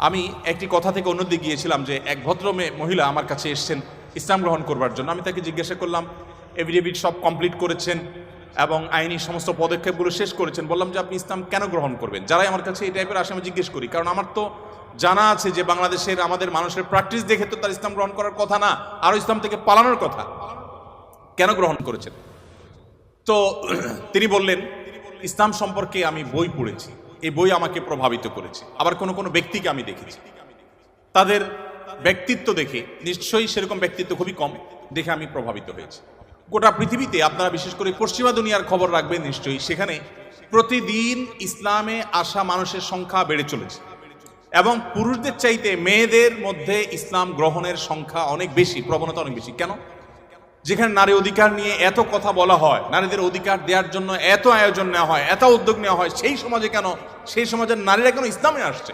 আমি একটি কথা থেকে অন্যদিকে গিয়েছিলাম যে এক ভদ্র মহিলা আমার কাছে এসেছেন ইসলাম গ্রহণ করবার জন্য। আমি তাকে জিজ্ঞাসা করলাম, এফিডেভিট সব কমপ্লিট করেছেন এবং আইনি সমস্ত পদক্ষেপগুলো শেষ করেছেন, বললাম যে আপনি ইসলাম কেন গ্রহণ করবেন? যারাই আমার কাছে এই টাইপের আসে আমি জিজ্ঞেস করি, কারণ আমার তো জানা আছে যে বাংলাদেশের আমাদের মানুষের প্র্যাকটিস দেখে তো তার ইসলাম গ্রহণ করার কথা না, আরও ইসলাম থেকে পালানোর কথা। কেন গ্রহণ করেছেন? তো তিনি বললেন, ইসলাম সম্পর্কে আমি বই পড়েছি, এই বই আমাকে প্রভাবিত করেছে। আবার কোনো কোনো ব্যক্তিকে আমি দেখেছি, তাদের ব্যক্তিত্ব দেখে, নিশ্চয়ই সেরকম ব্যক্তিত্ব খুবই কম, দেখে আমি প্রভাবিত হয়েছি। গোটা পৃথিবীতে আপনারা বিশেষ করে পশ্চিমা দুনিয়ার খবর রাখবেন নিশ্চয়ই, সেখানে প্রতিদিন ইসলামে আসা মানুষের সংখ্যা বেড়ে চলেছে এবং পুরুষদের চাইতে মেয়েদের মধ্যে ইসলাম গ্রহণের সংখ্যা অনেক বেশি, প্রবণতা অনেক বেশি। কেন? যেখানে নারী অধিকার নিয়ে এত কথা বলা হয়, নারীদের অধিকার দেওয়ার জন্য এত আয়োজন নেওয়া হয়, এত উদ্যোগ নেওয়া হয়, সেই সমাজে কেন, সেই সমাজের নারীরা কেন ইসলামে আসছে?